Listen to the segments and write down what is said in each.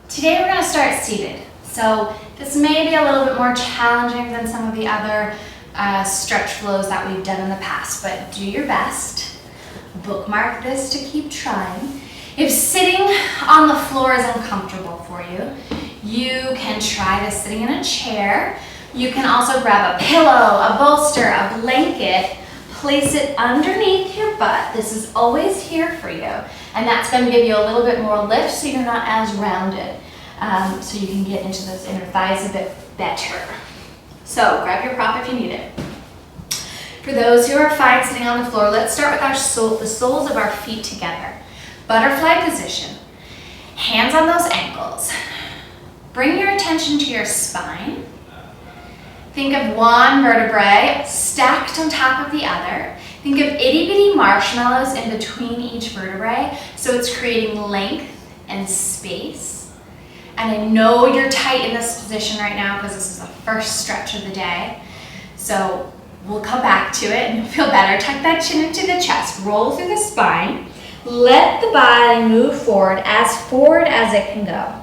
Today we're going to start seated. So this may be a little bit more challenging than some of the other stretch flows that we've done in the past, but do your best. Bookmark this to keep trying. If sitting on the floor is uncomfortable for you, you can try this sitting in a chair. You can also grab a pillow, a bolster, a blanket, place it underneath your butt. This is always here for you. And that's going to give you a little bit more lift so you're not as rounded. So you can get into those inner thighs a bit better. So grab your prop if you need it. For those who are fine sitting on the floor, let's start with the soles of our feet together. Butterfly position. Hands on those ankles. Bring your attention to your spine. Think of one vertebrae stacked on top of the other. Think of itty bitty marshmallows in between each vertebrae, so it's creating length and space. And I know you're tight in this position right now because this is the first stretch of the day. So we'll come back to it and you'll feel better. Tuck that chin into the chest, roll through the spine. Let the body move forward as it can go.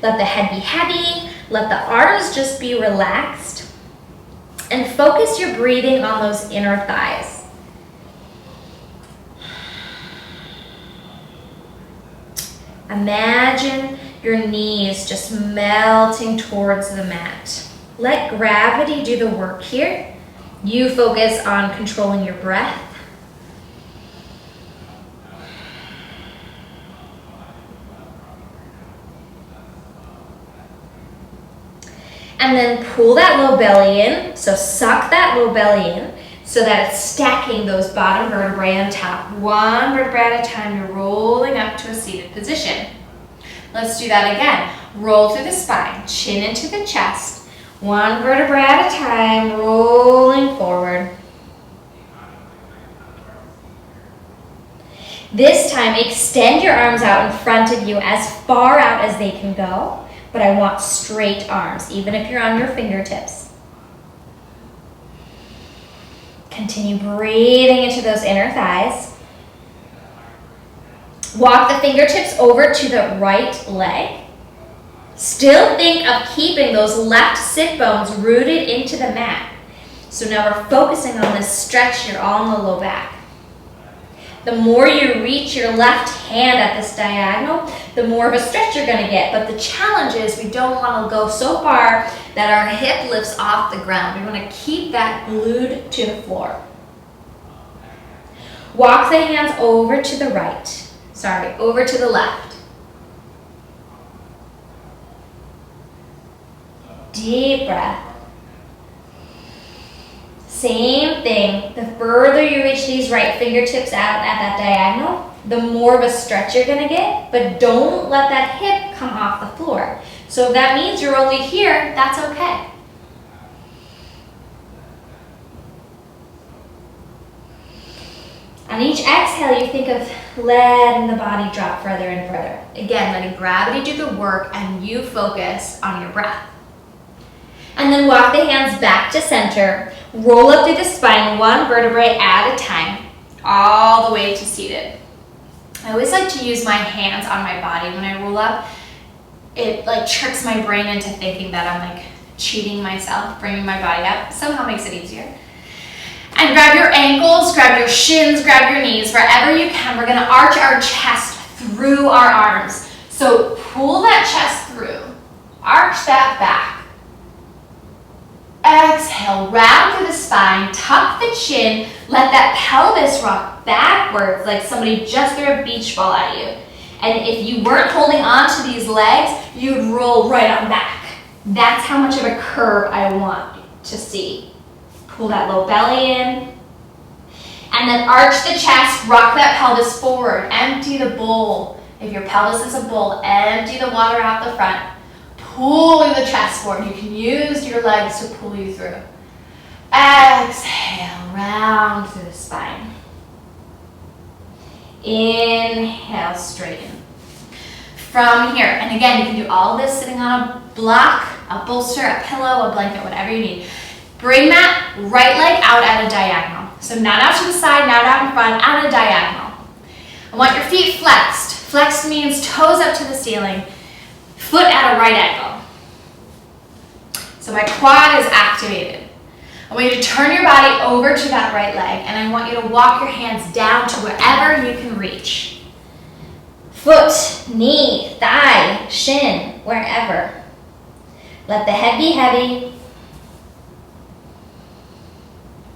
Let the head be heavy, let the arms just be relaxed. And focus your breathing on those inner thighs. Imagine your knees just melting towards the mat. Let gravity do the work here. You focus on controlling your breath. And then pull that low belly in. So suck that low belly in so that it's stacking those bottom vertebrae on top. One vertebrae at a time, you're rolling up to a seated position. Let's do that again. Roll through the spine, chin into the chest. One vertebrae at a time, rolling forward. This time, extend your arms out in front of you as far out as they can go. But I want straight arms, even if you're on your fingertips. Continue breathing into those inner thighs. Walk the fingertips over to the right leg. Still think of keeping those left sit bones rooted into the mat. So now we're focusing on this stretch here, all in the low back. The more you reach your left hand at this diagonal, the more of a stretch you're going to get. But the challenge is we don't want to go so far that our hip lifts off the ground. We want to keep that glued to the floor. Walk the hands over to the over to the left. Deep breath. Same thing, the further you reach these right fingertips out at that diagonal, the more of a stretch you're gonna get, but don't let that hip come off the floor. So if that means you're only here, that's okay. On each exhale, you think of letting the body drop further and further. Again, letting gravity do the work and you focus on your breath. And then walk the hands back to center. Roll up through the spine, one vertebrae at a time, all the way to seated. I always like to use my hands on my body. When I roll up, it tricks my brain into thinking that I'm cheating myself, bringing my body up. Somehow makes it easier. And grab your ankles, grab your shins, grab your knees, wherever you can. We're gonna arch our chest through our arms. So pull that chest through, arch that back. Exhale, round through the spine, tuck the chin, let that pelvis rock backwards like somebody just threw a beach ball at you. And if you weren't holding on to these legs, you'd roll right on back. That's how much of a curve I want to see. Pull that low belly in. And then arch the chest, rock that pelvis forward, empty the bowl. If your pelvis is a bowl, empty the water out the front. Pulling the chest forward. You can use your legs to pull you through. Exhale, round through the spine. Inhale, straighten. From here, and again, you can do all of this sitting on a block, a bolster, a pillow, a blanket, whatever you need. Bring that right leg out at a diagonal. So not out to the side, not out in front, at a diagonal. I want your feet flexed. Flexed means toes up to the ceiling. Foot at a right angle. So my quad is activated. I want you to turn your body over to that right leg, and I want you to walk your hands down to wherever you can reach. Foot, knee, thigh, shin, wherever. Let the head be heavy.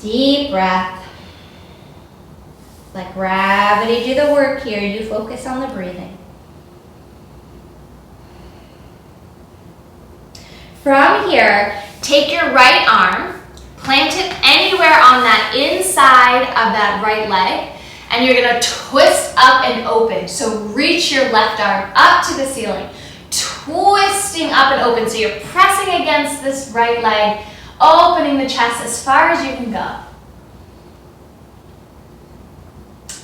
Deep breath. Let gravity do the work here. You focus on the breathing. From here, take your right arm, plant it anywhere on that inside of that right leg, and you're gonna twist up and open. So reach your left arm up to the ceiling, twisting up and open. So you're pressing against this right leg, opening the chest as far as you can go.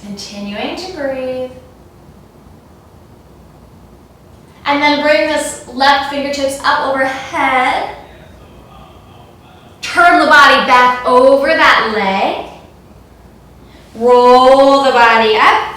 Continuing to breathe. And then bring this left fingertips up overhead. Turn the body back over that leg. Roll the body up.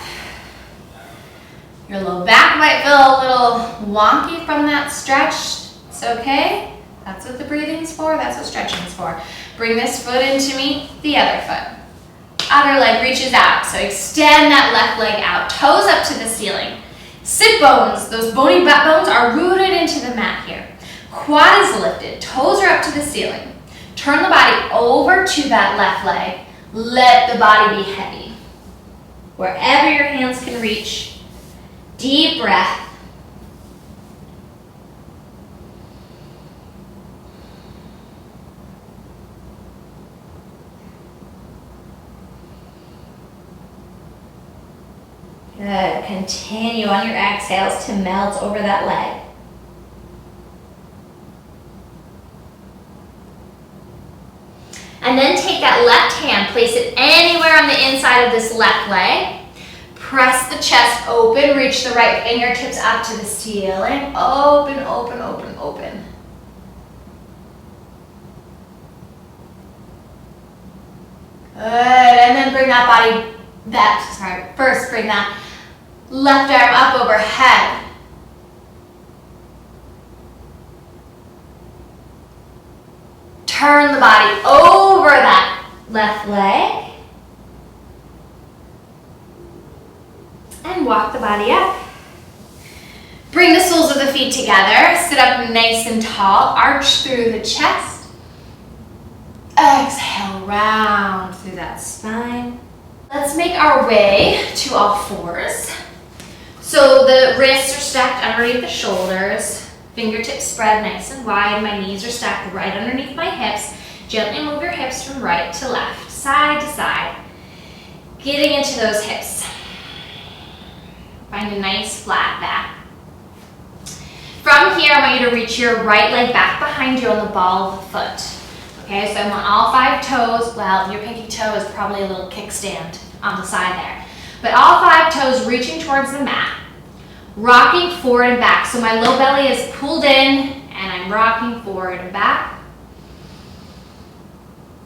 Your low back might feel a little wonky from that stretch. It's okay. That's what the breathing's for. That's what stretching's for. Bring this foot in to meet the other foot. Other leg reaches out. So extend that left leg out. Toes up to the ceiling. Sit bones, those bony butt bones are rooted into the mat here. Quad is lifted. Toes are up to the ceiling. Turn the body over to that left leg. Let the body be heavy. Wherever your hands can reach. Deep breath. Good. Continue on your exhales to melt over that leg. And then take that left hand, place it anywhere on the inside of this left leg. Press the chest open, reach the right fingertips up to the ceiling. Open, open, open, open. Good, and then bring that body first bring that left arm up overhead. Turn the body over that left leg. And walk the body up. Bring the soles of the feet together. Sit up nice and tall. Arch through the chest. Exhale, round through that spine. Let's make our way to all fours. So the wrists are stacked underneath the shoulders. Fingertips spread nice and wide. My knees are stacked right underneath my hips. Gently move your hips from right to left, side to side. Getting into those hips. Find a nice flat back. From here, I want you to reach your right leg back behind you on the ball of the foot. Okay, so I want all 5 toes, well, your pinky toe is probably a little kickstand on the side there. But all 5 toes reaching towards the mat. Rocking forward and back. So my low belly is pulled in and I'm rocking forward and back.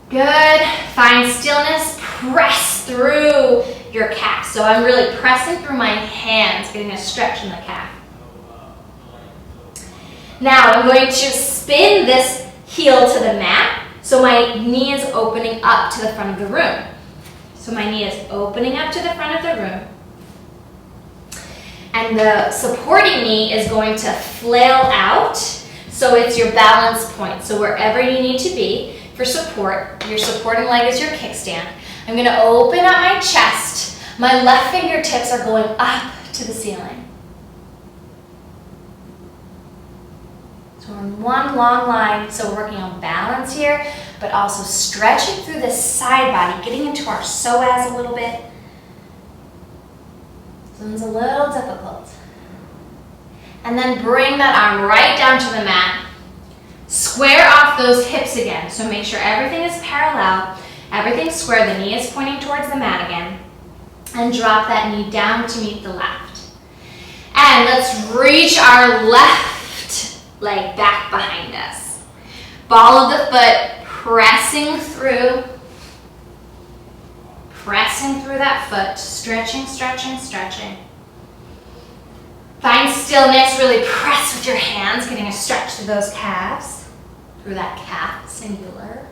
Good. Find stillness. Press through your calf. So I'm really pressing through my hands, getting a stretch in the calf. Now I'm going to spin this heel to the mat. So my knee is opening up to the front of the room. So my knee is opening up to the front of the room. And the supporting knee is going to flail out. So it's your balance point. So wherever you need to be for support, your supporting leg is your kickstand. I'm going to open up my chest. My left fingertips are going up to the ceiling. So we're in one long line, so we're working on balance here, but also stretching through the side body, getting into our psoas a little bit. This one's a little difficult. And then bring that arm right down to the mat. Square off those hips again, so make sure everything is parallel, everything's square, the knee is pointing towards the mat again. And drop that knee down to meet the left. And let's reach our left leg back behind us. Ball of the foot pressing through that foot, stretching, stretching, stretching. Find stillness, really press Yes, with your hands, getting a stretch through those calves, through that calf, singular.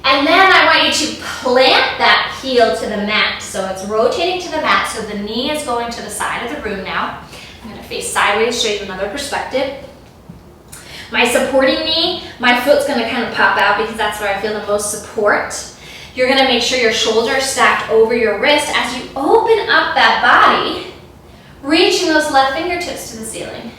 And then I want you to plant that heel to the mat. So it's rotating to the mat, so the knee is going to the side of the room now. I'm going to face sideways, show you another perspective. My supporting knee, my foot's going to kind of pop out because that's where I feel the most support. You're going to make sure your shoulders stacked over your wrist as you open up that body, reaching those left fingertips to the ceiling.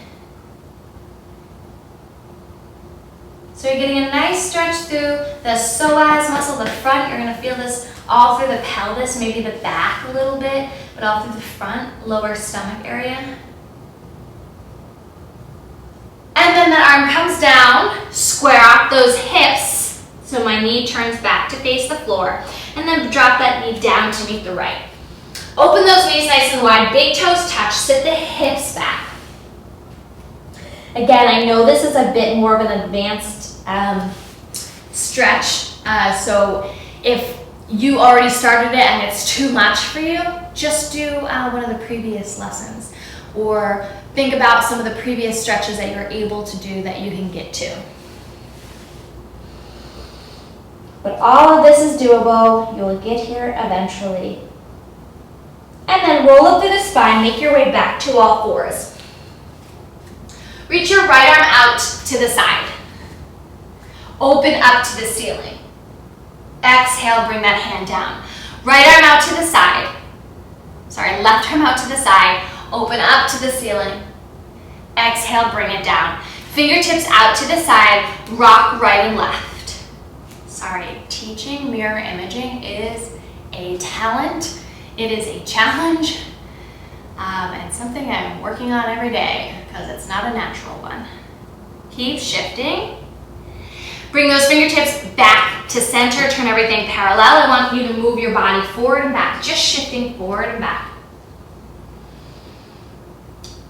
So you're getting a nice stretch through the psoas muscle, the front. You're going to feel this all through the pelvis, maybe the back a little bit, but all through the front, lower stomach area. And then that arm comes down, square off those hips, so my knee turns back to face the floor, and then drop that knee down to meet the right. Open those knees nice and wide, big toes touch, sit the hips back. Again, I know this is a bit more of an advanced stretch, so if you already started it and it's too much for you, just do one of the previous lessons, or think about some of the previous stretches that you're able to do that you can get to. But all of this is doable. You'll get here eventually. And then roll up through the spine, make your way back to all fours. Reach your right arm out to the side. Open up to the ceiling. Exhale, bring that hand down. Right arm out to the side. Sorry, left arm out to the side. Open up to the ceiling. Exhale, bring it down. Fingertips out to the side. Rock right and left. Sorry, teaching mirror imaging is a talent. It is a challenge. And something I'm working on every day because it's not a natural one. Keep shifting. Bring those fingertips back to center. Turn everything parallel. I want you to move your body forward and back. Just shifting forward and back.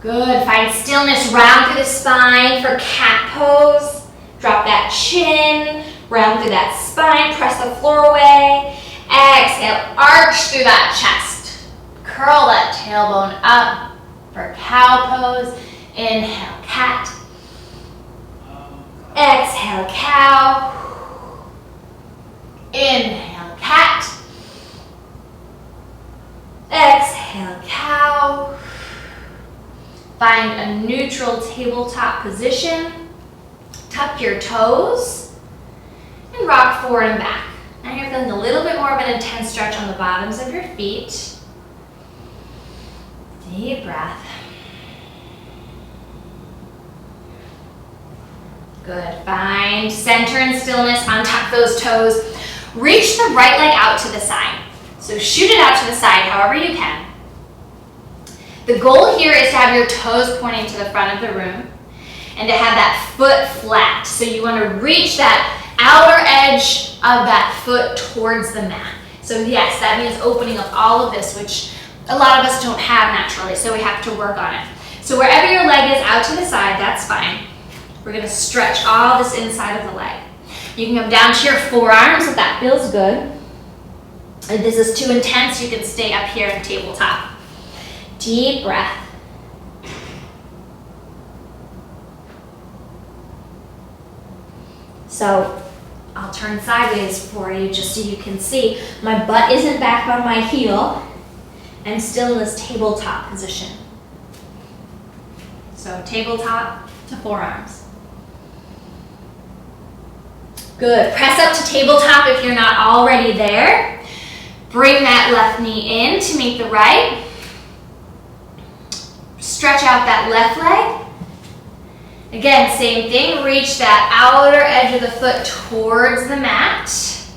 Good. Find stillness. Round through the spine for cat pose. Drop that chin. Round through that spine. Press the floor away. Exhale. Arch through that chest. Curl that tailbone up for cow pose. Inhale, cat. Exhale, cow. Inhale, cat. Exhale, cow. Find a neutral tabletop position. Tuck your toes and rock forward and back. Now you're feeling a little bit more of an intense stretch on the bottoms of your feet. Deep breath. Good. Find center and stillness. Untuck those toes. Reach the right leg out to the side. So shoot it out to the side however you can. The goal here is to have your toes pointing to the front of the room and to have that foot flat. So you want to reach that outer edge of that foot towards the mat. So yes, that means opening up all of this, which a lot of us don't have naturally, so we have to work on it. So wherever your leg is out to the side, that's fine. We're going to stretch all this inside of the leg. You can come down to your forearms if that feels good. If this is too intense, you can stay up here in tabletop. Deep breath. So I'll turn sideways for you just so you can see. My butt isn't back on my heel. I'm still in this tabletop position. So tabletop to forearms. Good. Press up to tabletop if you're not already there. Bring that left knee in to meet the right. Stretch out that left leg. Again, same thing. Reach that outer edge of the foot towards the mat.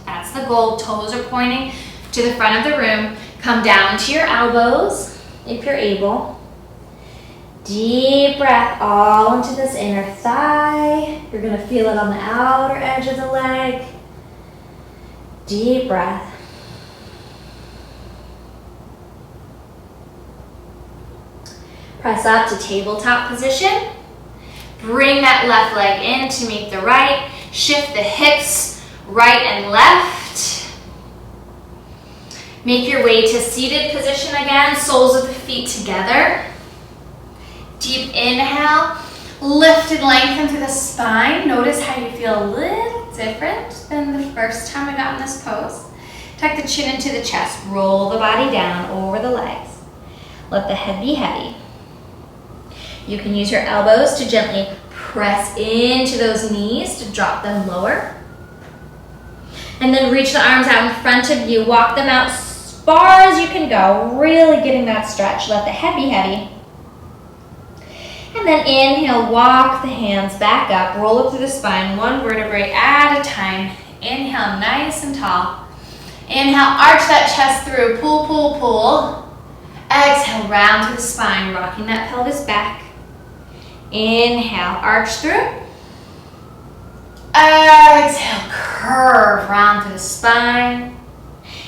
That's the goal. Toes are pointing to the front of the room. Come down to your elbows if you're able. Deep breath all into this inner thigh. You're going to feel it on the outer edge of the leg. Deep breath. Press up to tabletop position. Bring that left leg in to meet the right. Shift the hips right and left. Make your way to seated position again. Soles of the feet together. inhale, lift and lengthen through the spine. Notice how you feel a little different than the first time we got in this pose. Tuck the chin into the chest, roll the body down over the legs. Let the head be heavy. You can use your elbows to gently press into those knees to drop them lower. And then reach the arms out in front of you. Walk them out as far as you can go. Really getting that stretch. Let the head be heavy. And then inhale, walk the hands back up. Roll up through the spine, one vertebrae at a time. Inhale, nice and tall. Inhale, arch that chest through. Pull, pull, pull. Exhale, round through the spine, rocking that pelvis back. Inhale, arch through. Exhale, curve round through the spine.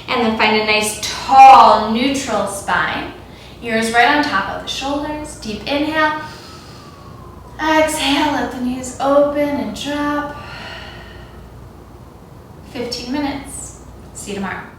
And then find a nice, tall, neutral spine. Ears right on top of the shoulders. Deep inhale. Exhale, let the knees open and drop. 15 minutes. See you tomorrow.